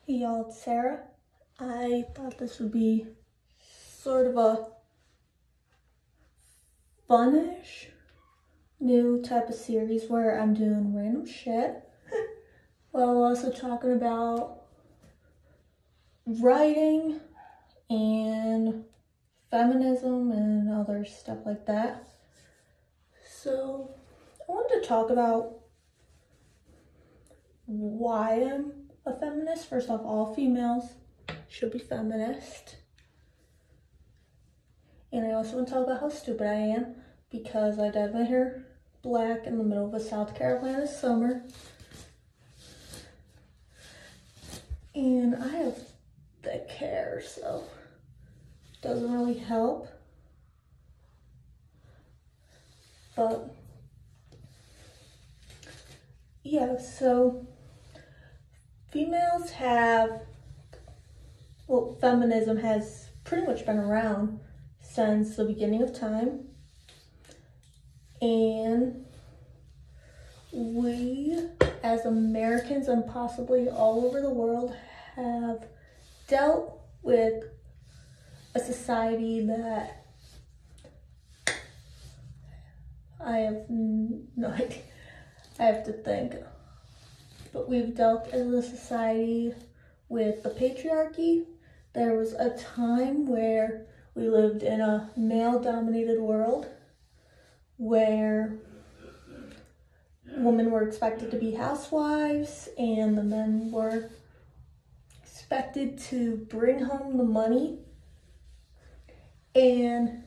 Hey y'all, it's Sarah. I thought this would be sort of a fun-ish new type of series where I'm doing random shit while also talking about writing and feminism and other stuff like that. So I wanted to talk about why I'm a feminist. First off, all females should be feminist. And I also want to talk about how stupid I am because I dyed my hair black in the middle of a South Carolina summer. And I have thick hair, so it doesn't really help. But yeah, so feminism has pretty much been around since the beginning of time. And we, as Americans and possibly all over the world, have dealt with a society that I have no idea. I have to think. But we've dealt as a society with the patriarchy. There was a time where we lived in a male-dominated world where women were expected to be housewives and the men were expected to bring home the money. And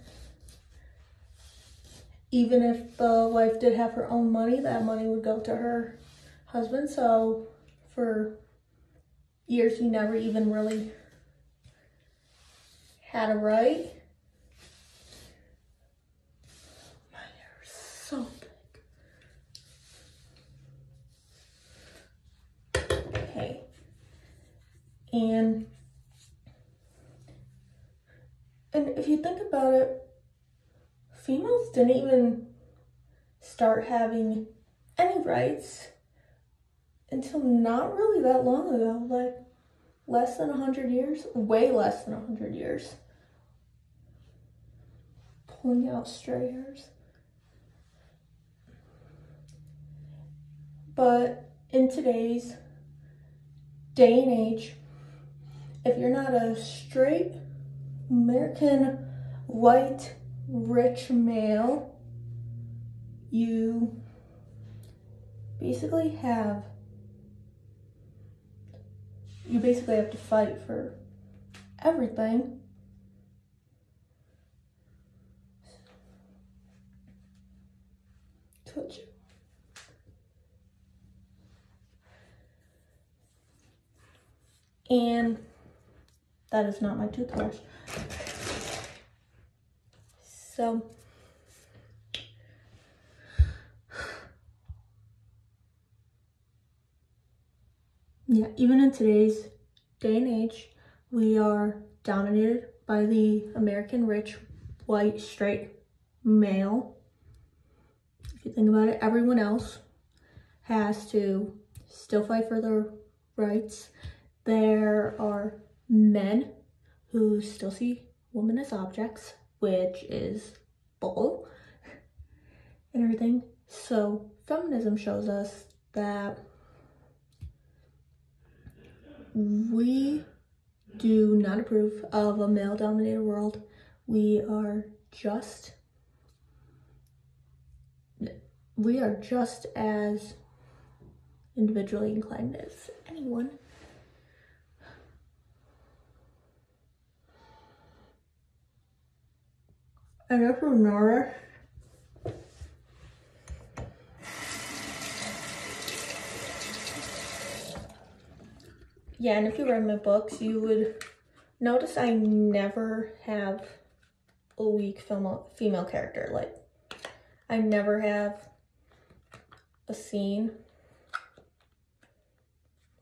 even if the wife did have her own money, that money would go to her husband. So for years, we never even really had a right. My hair is so thick. Okay. And if you think about it, females didn't even start having any rights until not really that long ago, like less than 100 years, way less than 100 years. Pulling out stray hairs. But in today's day and age, if you're not a straight American white rich male, you basically have to fight for everything. Touch it. And that is not my toothbrush. So yeah, even in today's day and age, we are dominated by the American rich, white, straight male. If you think about it, everyone else has to still fight for their rights. There are men who still see women as objects, which is bull and everything. So feminism shows us that we do not approve of a male-dominated world. We are just as individually inclined as anyone. And if you notice, and if you read my books, you would notice I never have a weak female character. Like, I never have a scene.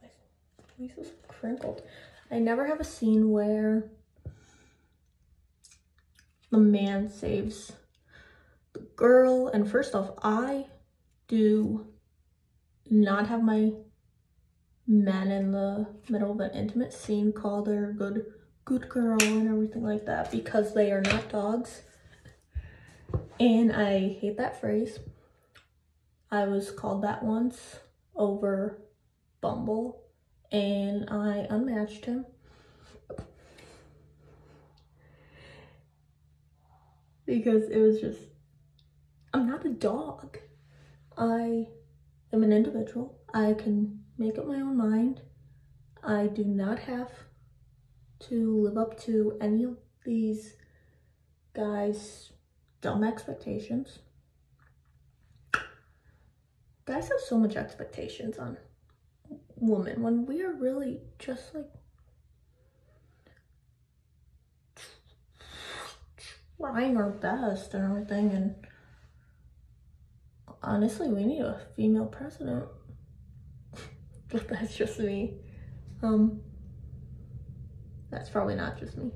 My face is crinkled. I never have a scene where the man saves the girl. And first off, I do not have my men in the middle of an intimate scene call their good girl and everything like that because they are not dogs. And I hate that phrase. I was called that once over Bumble and I unmatched him. Because it was just, I'm not a dog. I am an individual. I can make up my own mind. I do not have to live up to any of these guys' dumb expectations. Guys have so much expectations on women when we are really just like trying our best and everything. And honestly, we need a female president. But that's just me. That's probably not just me.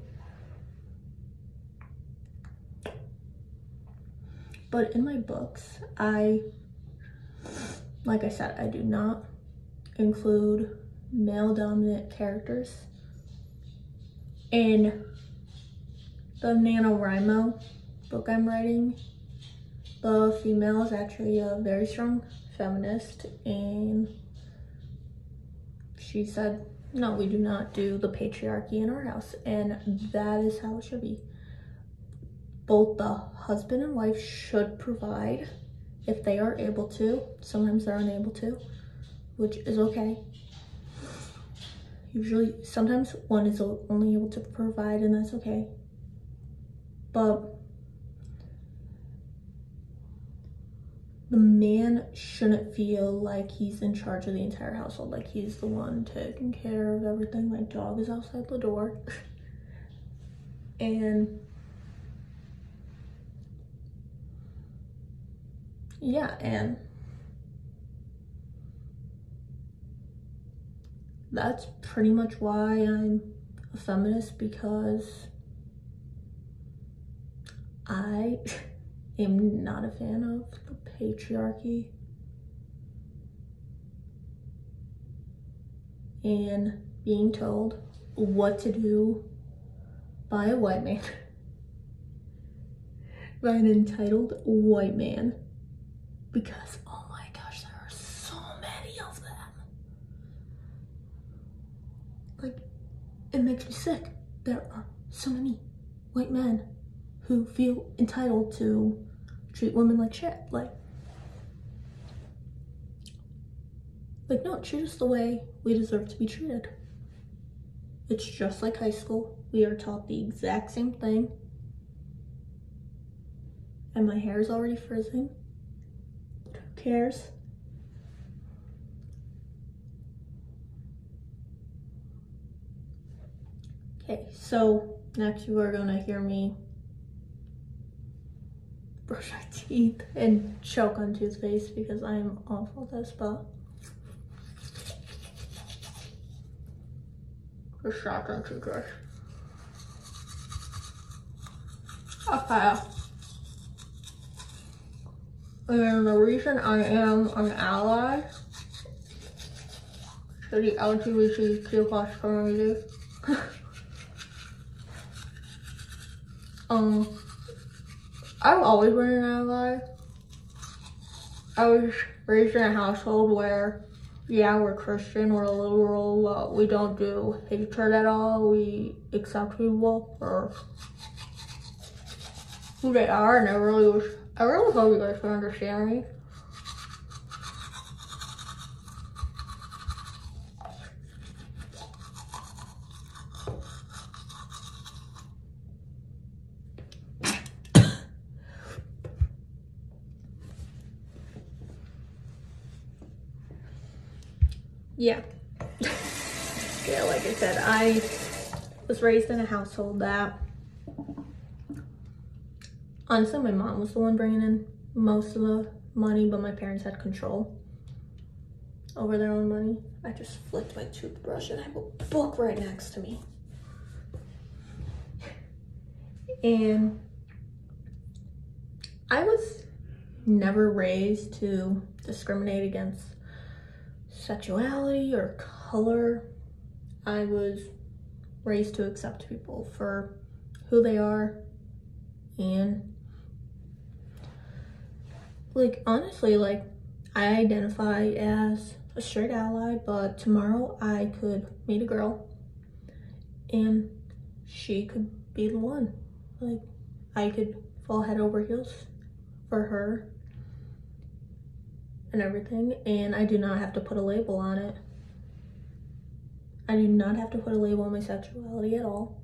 But in my books, like I said, I do not include male dominant characters. In the NaNoWriMo book I'm writing, the female is actually a very strong feminist, and she said, no, we do not do the patriarchy in our house, and that is how it should be. Both the husband and wife should provide if they are able to. Sometimes they're unable to, which is okay. Usually, sometimes one is only able to provide, and that's okay. But the man shouldn't feel like he's in charge of the entire household, like he's the one taking care of everything. My dog is outside the door. And yeah, and that's pretty much why I'm a feminist, because I am not a fan of the patriarchy and being told what to do by a white man, by an entitled white man, because oh my gosh, there are so many of them. Like, it makes me sick. There are so many white men who feel entitled to treat women like shit. Like no, treat us the way we deserve to be treated. It's just like high school. We are taught the exact same thing. And my hair is already frizzing. Who cares? Okay, so next you are gonna hear me brush my teeth and choke on toothpaste because I am awful at this, but the shotgun toothbrush. Okay. And the reason I am an ally to the LGBTQ+ community, I've always been an ally. I was raised in a household where, yeah, we're Christian, we're liberal, we don't do hatred at all. We accept people for who they are, and I really hope you guys can understand me. Yeah. Yeah, like I said, I was raised in a household that, honestly, my mom was the one bringing in most of the money, but my parents had control over their own money. I just flicked my toothbrush and I have a book right next to me. And I was never raised to discriminate against sexuality or color. I was raised to accept people for who they are, and like honestly, like I identify as a straight ally, but tomorrow I could meet a girl and she could be the one. Like I could fall head over heels for her and everything, and I do not have to put a label on it. I do not have to put a label on my sexuality at all.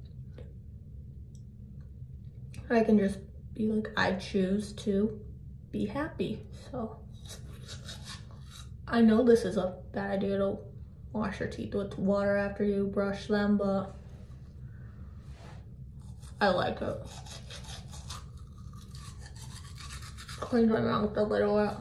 I can just be like, I choose to be happy. So I know this is a bad idea to wash your teeth with water after you brush them, but I like it. Clean my mouth a little bit.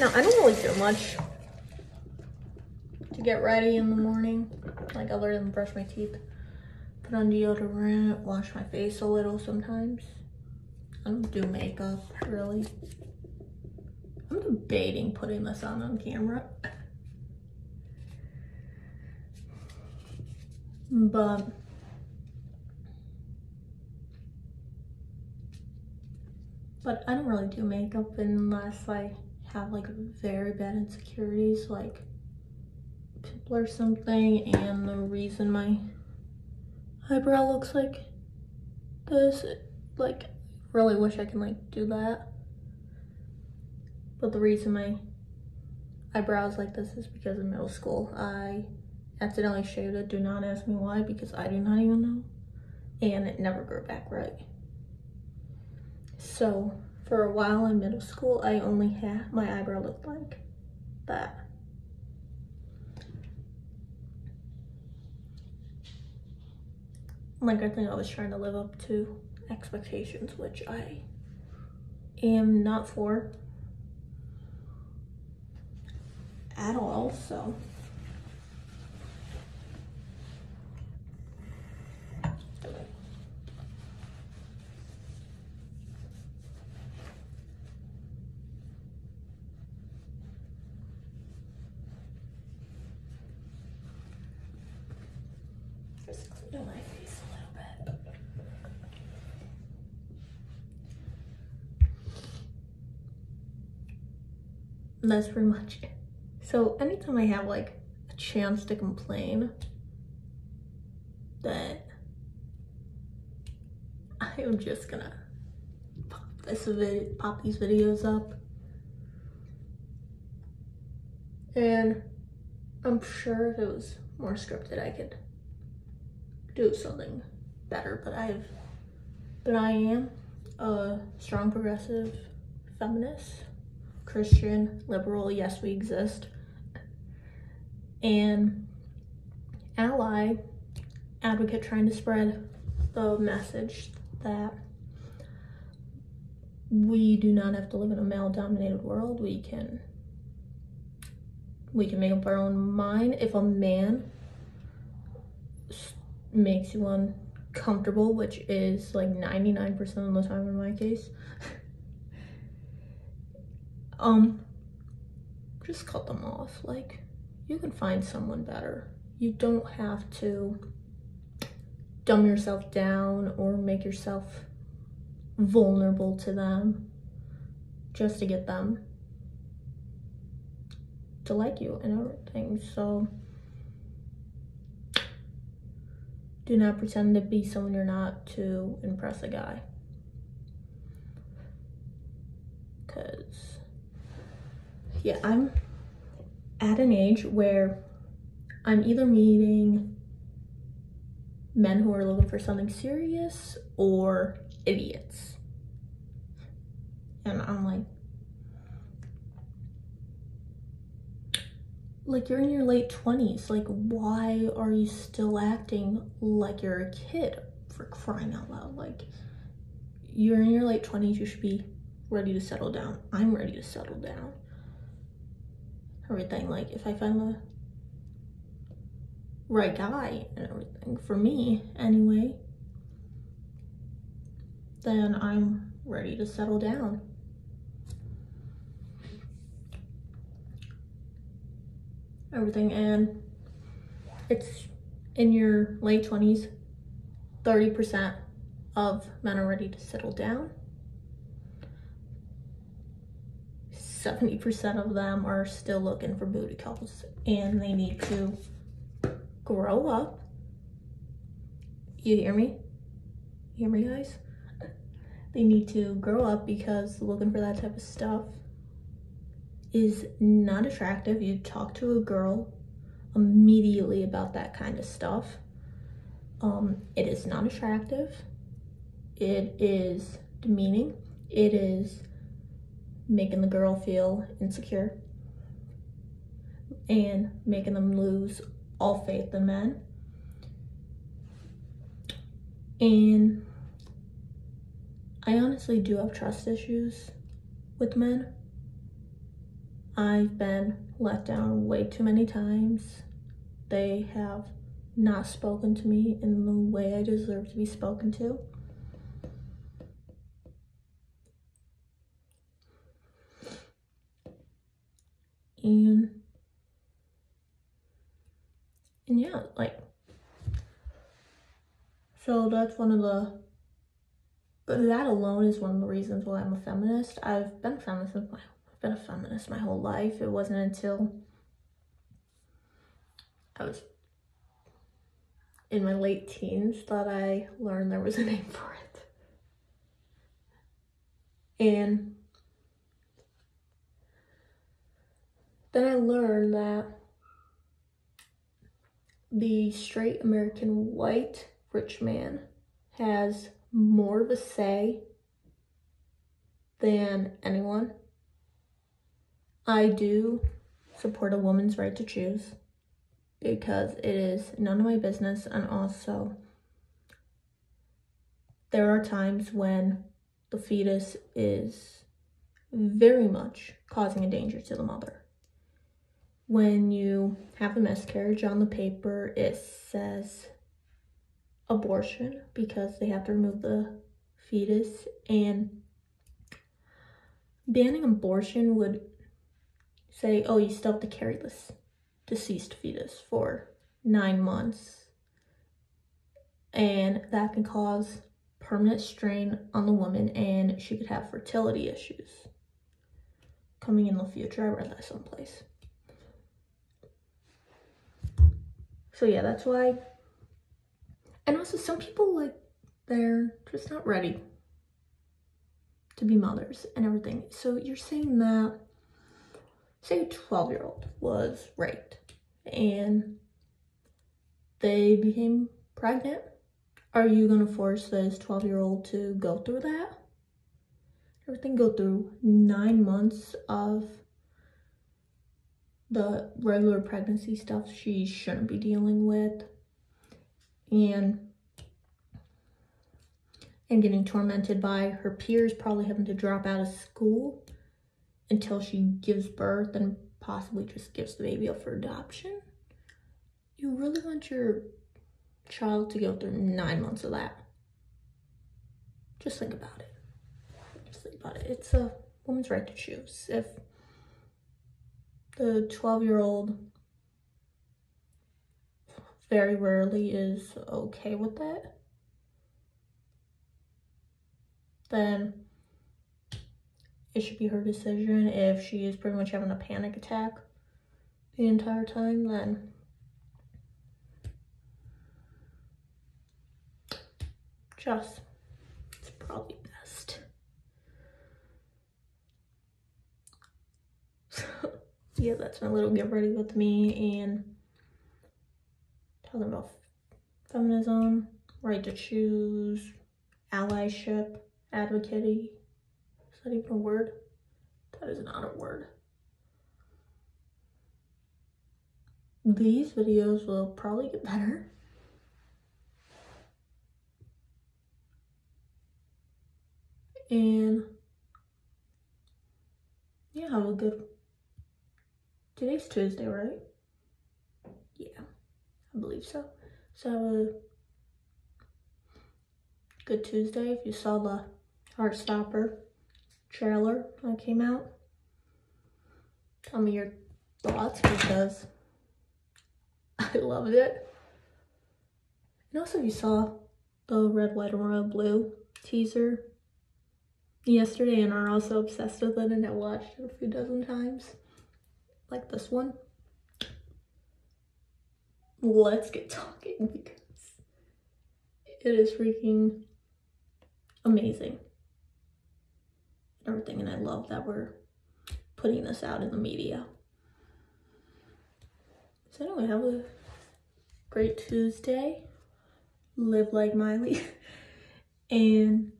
Now, I don't really do much to get ready in the morning, like other than brush my teeth, put on deodorant, wash my face a little sometimes. I don't do makeup, really. I'm debating putting this on camera. But I don't really do makeup unless I have like very bad insecurities, like pimple or something, and the reason my eyebrow looks like this, like really wish I can like do that, but the reason my eyebrow is like this is because in middle school I accidentally shaved it. Do not ask me why, because I do not even know, and it never grew back right. So for a while in middle school, I only had, my eyebrow looked like that. Like I think I was trying to live up to expectations, which I am not for at all, so. Just clean my face a little bit. And that's pretty much it. So anytime I have like a chance to complain, that I am just gonna pop these videos up. And I'm sure if it was more scripted, I could do something better, but I am a strong progressive feminist, Christian, liberal, yes we exist, and ally, advocate, trying to spread the message that we do not have to live in a male-dominated world. We can make up our own mind. If a man makes you uncomfortable, which is like 99% of the time in my case, just cut them off. Like, you can find someone better. You don't have to dumb yourself down or make yourself vulnerable to them just to get them to like you and everything. So do not pretend to be someone you're not to impress a guy, because yeah, I'm at an age where I'm either meeting men who are looking for something serious or idiots, and I'm like, you're in your late 20s, like why are you still acting like you're a kid, for crying out loud? Like, you're in your late 20s, you should be ready to settle down. I'm ready to settle down. Everything, like if I find right guy and everything, for me anyway, then I'm ready to settle down. Everything, and it's in your late 20s, 30% of men are ready to settle down. 70% of them are still looking for booty calls, and they need to grow up. You hear me? You hear me, guys? They need to grow up, because looking for that type of stuff is not attractive. You talk to a girl immediately about that kind of stuff. It is not attractive. It is demeaning. It is making the girl feel insecure and making them lose all faith in men. And I honestly do have trust issues with men. I've been let down way too many times. They have not spoken to me in the way I deserve to be spoken to. And yeah, like, so that's one of the, that alone is one of the reasons why I'm a feminist. I've been a feminist my whole life. It wasn't until I was in my late teens that I learned there was a name for it. And then I learned that the straight American white rich man has more of a say than anyone. I do support a woman's right to choose, because it is none of my business, and also there are times when the fetus is very much causing a danger to the mother. When you have a miscarriage, on the paper it says abortion, because they have to remove the fetus, and banning abortion would say, oh, you still have to carry this deceased fetus for 9 months, and that can cause permanent strain on the woman, and she could have fertility issues coming in the future. I read that someplace. So yeah, that's why. And also, some people, like, they're just not ready to be mothers and everything. So you're saying that, say a 12-year-old was raped and they became pregnant. Are you gonna force this 12-year-old to go through that? Everything, go through 9 months of the regular pregnancy stuff she shouldn't be dealing with, and getting tormented by her peers, probably having to drop out of school until she gives birth and possibly just gives the baby up for adoption. You really want your child to go through 9 months of that? Just think about it. Just think about it. It's a woman's right to choose. If the 12-year-old very rarely is okay with that, then it should be her decision. If she is pretty much having a panic attack the entire time, then just, it's probably best. So yeah, that's my little get ready with me, and talking about feminism, right to choose, allyship, advocacy. Is that even a word? That is not a word. These videos will probably get better. And yeah, have a good, today's Tuesday, right? Yeah. I believe so. So have a good Tuesday. If you saw the Heartstopper trailer that came out, tell me your thoughts because I loved it. And also if you saw the Red, White, and Royal Blue teaser yesterday and are also obsessed with it and I watched it a few dozen times, like this one, let's get talking because it is freaking amazing. Everything, and I love that we're putting this out in the media. So anyway, have a great Tuesday. Live like Miley and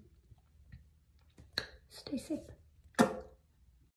stay safe.